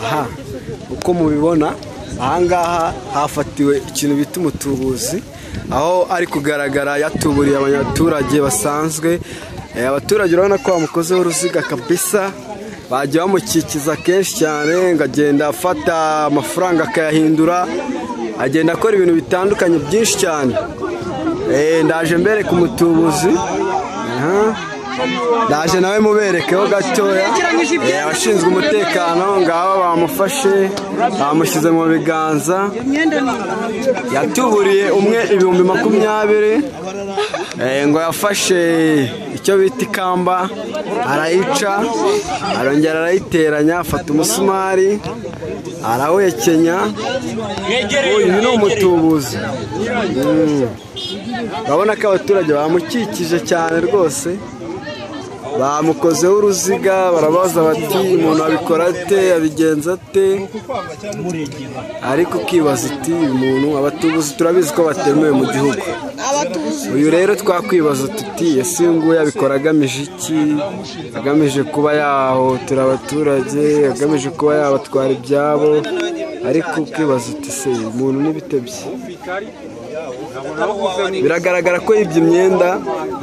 aha uko mubibona ahangaha hafatiwe ikintu bita umutubuzi, aho ari kugaragara yatuburiye abanyaturage basanzwe. Abaturage urabona ko bamukozeho uruziga kabisa, bagiye bamukikiza kenshi cyane, ngagenda afata amafaranga akayahindura, agenda akora ibintu bitandukanye byinshi cyane. Ndaje mbereka umutubuzi, ndaje nawe muberekeho gatoya. Abashinzwe umutekano ngaba bamufashe, bamushyize mu biganza, yatuburiye umwe 20,000, ngo yafashe icyo bita ikamba arayica, arongera arayiteranya, afata umusumari arawekenya. Uyu ni umutubuzi. Urabona ko abaturage bamukikije cyane rwose, bamukozeho uruziga, barabaza bati umuntu abikora ate, abigenza ate, ariko ukibaza uti umuntu, abatubuzi turabizi ko batemewe mu gihugu. Uyu rero twakwibaza tuti ese nguyu abikora agamije iki? Agamije kuba yahohotera abaturage, agamije kuba yabatwara ibyabo, ariko ukibaza uti se umuntu n'ibitebye. Biragaragara ko yibye imyenda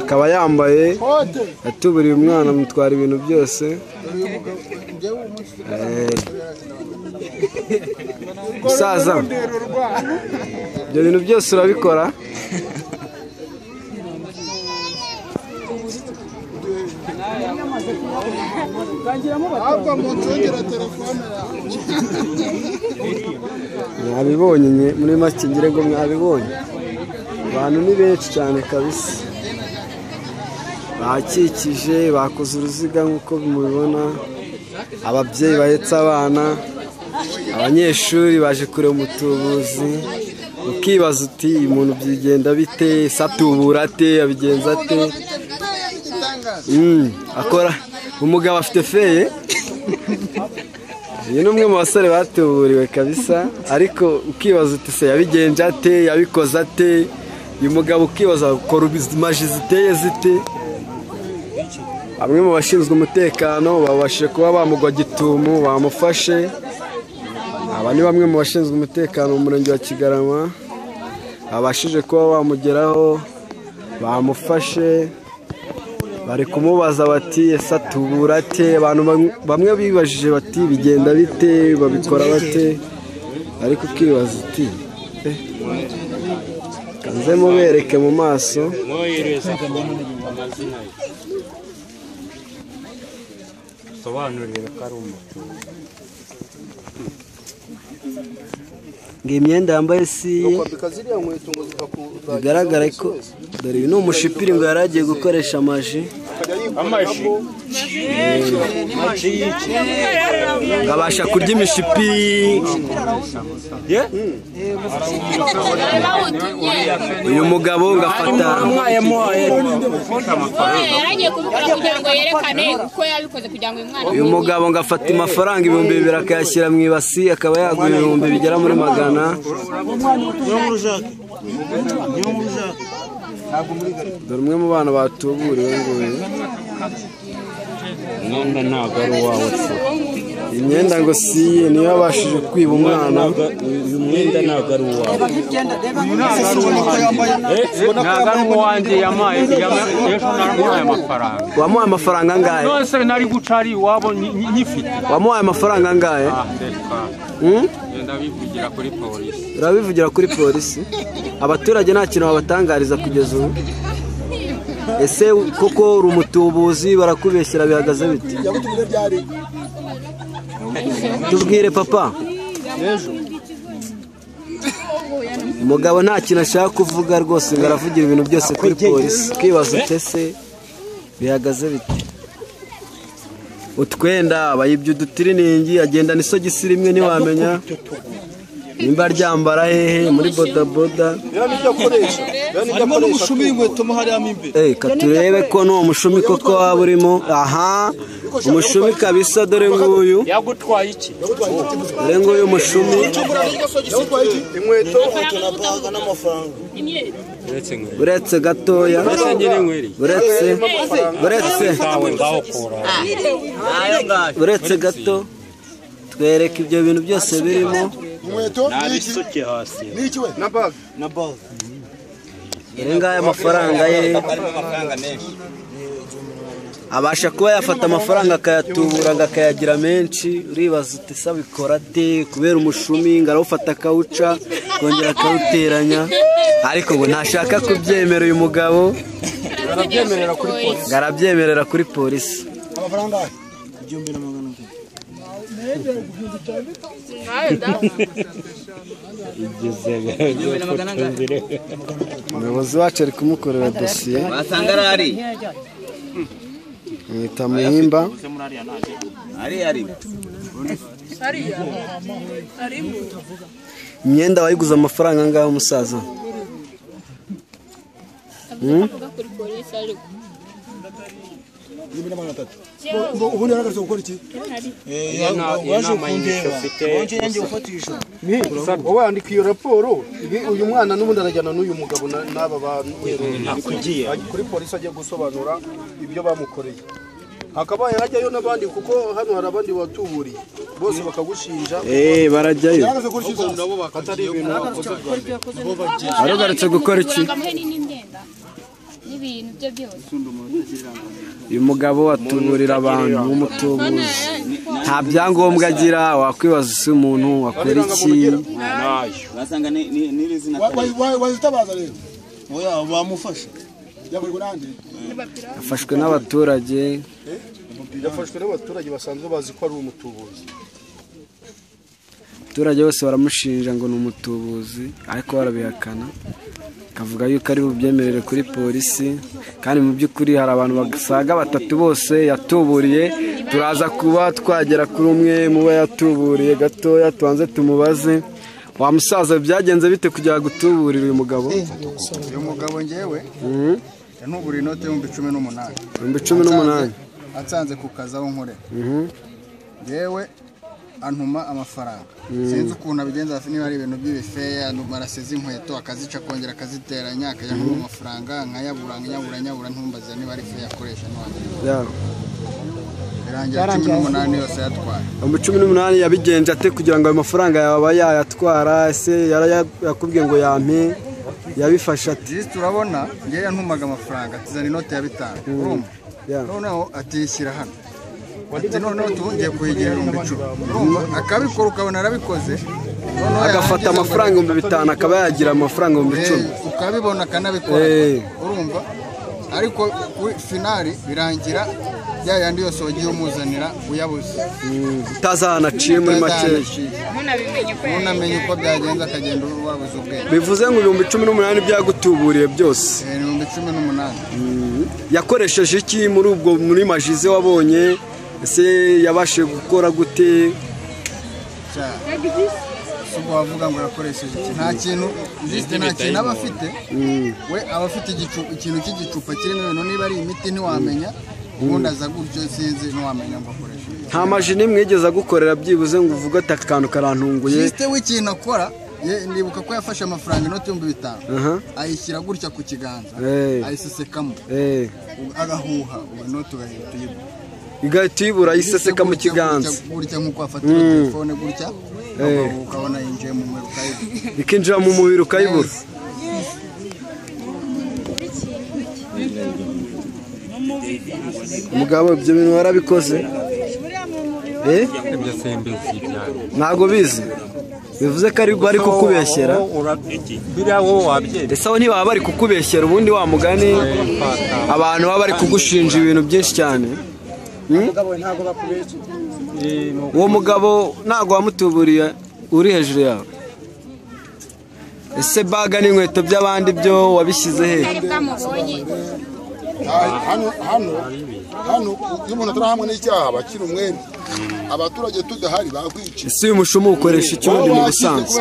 akaba yambaye, yatuburiye umwana amutwara ibintu byose. Musaza, ibyo bintu byose urabikora? Mwabibonye muri make, ngire ngo mwabibonye. Abantu ni benshi cyane kabisa, bakikije, bakoze uruziga nk'uko mubibona. Ababyeyi bahetse abana, abanyeshuri baje kureba umutubuzi. Ukibaza uti umuntu byigenda bite, satubura ate, abigenza ate? Akora umugabo afite feye. Uyu ni umwe mu basore batuburiwe kabisa, ariko ukibaza uti se yabigenje ate, yabikoze ate? Uyu mugabo ukibaza akora imaji ziteye zite? Bamwe mu bashinzwe umutekano babashije kuba bamugwa gitumo, bamufashe. Aba ni bamwe mu bashinzwe umutekano mu murenge wa Kigarama, babashije kuba bamugeraho, bamufashe, bari kumubaza bati ese atubura ate? Abantu bamwe bibajije bati bigenda bite, babikora bate? Ariko ukibaza uti kanze mubereke mu maso. Ngo imyenda yambaye si bigaragara ko dore uyu ni umushipiri ngo yaragiye gukoresha amaji. Ngabasha kurya imishipi. Uyu mugabo ngafata uyu mugabo ngafata amafaranga 2,000 akayashyira mu ibasi, akaba yaguha 1000 bigera muri 100. Dore umwe mu bana batuburiwe nguyu. Imyenda ntabwo ari uwawe se. Imyenda ngo si ye, niyo yabashije kwiba umwana. Uyu mwenda ntabwo ari uwawe. Ntabwo ari uwanjye, yamaye amafaranga. Wamuhaye amafaranga angahe? Nose nari guca ari iwabo nyifite. Wamuhaye amafaranga angahe? Ndabivugira kuri polisi. Urabivugira kuri polisi? Abaturage nta kintu babatangariza kugeza ubu? Ese koko uri umutubuzi, barakubeshyira, bihagaze biti? Tubwire papa. Umugabo nta kintu ashaka kuvuga rwose, ngo aravugira ibintu byose kuri polisi. Ukibaza utese bihagaze biti? Utwenda bayibye udutiriningi, agenda n'isogisi rimwe ntiwamenya nimba ryambara hehe muri bodaboda. Harimo n'umushumi w'inkweto mo hariya mo imbere. Katurebe ko n'uwo mushumi koko waba urimo. Aha, umushumi kabisa, dore nguyu. Yagutwaye iki? Dore nguyu umushumi. Inkweto na baga n'amafaranga. Uretse gatoya. Uretse gato. twereka ibyo bintu byose birimo. Inkweto Nabisuke hasi. n'iki we na bag Iri ngaya amafaranga ye abasha kuba yafata amafaranga akayatubura akayagira menshi. Uribaza uti se abikora ate kubera umushumi ngo arawufata akawuca kongera akawuteranya, ariko ngo ntashaka kubyemera uyu mugabo, arabyemerera kuri polisi. amafaranga Umuyobozi wacu ari kumukorera dosiye. Basanga ari Mwita Muhimba. Imyenda wayiguze amafaranga ngaho umusaza? ubundi yaragaze gukora iki Waje kundeba. Wonje yanjye ufatisha. Wowe wandika iyo raporo, uyu mwana n'ubundi arajyana n'uyu mugabo n'aba bantu kuri polisi agiye gusobanura ibyo bamukoreye. Hakabaye hajyayo n'abandi kuko hano hari abandi batuburiye bose bakagushinja. Barajyayo. Yaragaze gukora nabo bakatari ibintu bakoze. Aragarutse gukora iki? N'ibintu byo byose. Uyu mugabo atuburira abantu nk'umutubuzi, nta byangombwa agira. Wakwibaza se umuntu wakora iki? basanga n'iri zina Wazitabaza rero. Oya bamufashe. Yakorwa nande? Afashwe n'abaturage. Yafashwe n'abaturage basanzwe bazi ko ari umutubuzi. Abaturage bose baramushinja ngo ni umutubuzi, ariko barabihakana. Kavuga yuko ari bubyemerere kuri polisi, kandi mu by'ukuri hari abantu basaga batatu bose yatuburiye. Turaza kuba twagera kuri umwe muba yatuburiye gatoya, tubanze tumubaze. Wa musaza byagenze bite kugira gutuburira uyu mugabo? Uyu mugabo ngewe yanubura inote y'ibihumbi 18. Ibihumbi 18. Atsanze ku kazi aho nkorera. Ngewe antuma amafaranga. Sinzi ukuntu abigenza niba ari ibintu by'ibifeya, marasize inkweto akazica kongera akaziteranya akajyanwa amafaranga nkayabura ntumbaze niba ari feya akoresha n'abandi. Birangira 18 yose yatwara. 18 yabigenje ate kugira ngo ayo mafaranga yaba yayatwara? Ese yakubwiye ngo yampe, yabifasha ati? Turabona ngewe yantumaga amafaranga atizana inote ya 5. Urumva? Noneho atishyira hano. Noneho tugiye kuhegera 10,000. Akabikora ukabona arabikoze. Agafata amafaranga 5,000 akaba yagira amafaranga 10,000. Ukabibona kanabikora. Urumva? Ariko finali birangira yandi yose wagiye umuzanira uyabuze. Utazana aciye muri make. Munamenye uko byagenze akagenda wabuze ubwenge. Bivuze ngo 18,000 byagutuburiye byose. 18,000. Yakoresheje iki muri majize wabonye? Ese yabashe gukora gute? Subo wavuga ngo yakoresheje iki? Nta kintu aba afite. We aba afite ikintu cy'igicupa kirimo ibintu, niba ari imiti ntiwamenya, ubundi aza gutyo sinzi ntiwamenya ngo akoreshe. Nta majini mwigeze gukorera byibuze ngo uvuge ati akantu karantunguye? Juste w'ikintu akora, ndibuka ko yafashe amafaranga inote y'ibihumbi 5 ayishyira gutya ku kiganza, ayisesekamo, agahuha, inote ugahita uyibura. Igahita uyibura ayiseseka mu kiganza gutya nk'uko afatira telefone gutya, ukabona yinjiye mu mubiri ukayibura. Ikinjira mu mubiri ukayibura. Umugabo ibyo bintu warabikoze? Ntago bizi. Bivuze ko ari bari kukubeshyera. Ese aho ntibaba bari kukubeshyera ubundi wa mugani abantu baba bari kugushinja ibintu byinshi cyane? Uwo mugabo ntago wamutuburiye uri hejuru yawe? Ese baga n'inkweto by'abandi byo wabishyize he? hano iyo umuntu atarahamwe n'icyaha bakira umwenda, abaturage tudahari bakwica. Ese uyu mushumu ukoresha iki ubundi mu busanzwe?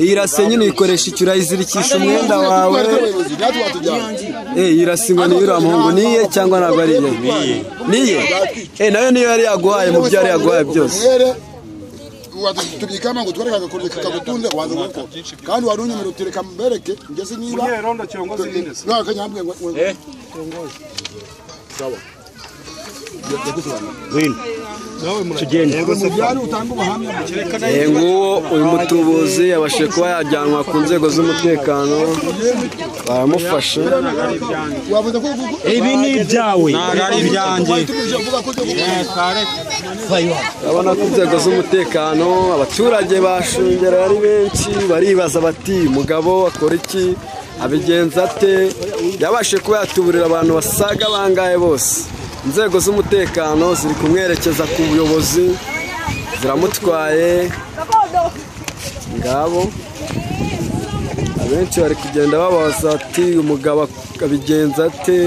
Iyi rase nyine uyikoresha iki? Urayizirikisha umwenda wawe? Iyi rase ngo niyo uriya muhungu niye cyangwa ntabwo ari iye? Niye? Nayo niyo yari yaguhaye mu byo yari yaguhaye byose. Tubikama ngo twereka agakoreka kagutunze waza gukora kandi wari unyemera utereka mbereke ngeze niba munyerondo cyongozi ninde nakanyambwe ngo cyongozi sawa wino tugende nguwo uyu mutubuzi yabashije kuba yajyanwa ku nzego z'umutekano baramufashe. ibi ni ibyawe ari ibyanjye. urabona ko inzego z'umutekano abaturage bashungereye ari benshi baribaza bati umugabo akora iki abigenza ate yabashije kuba yatuburira abantu basaga bangaye bose. inzego z'umutekano ziri kumwerekeza ku buyobozi ziramutwaye ngabo abenshi bari kugenda babaza ati umugabo abigenza ate.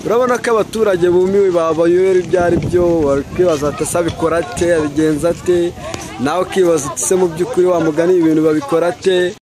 urabona ko abaturage bumiwe babayobera ibyo ari byo bari kwibaza ati ese abikora ate abigenza ate nawe ukibaza ati se mu by'ukuri wa mugani ibintu babikora ate.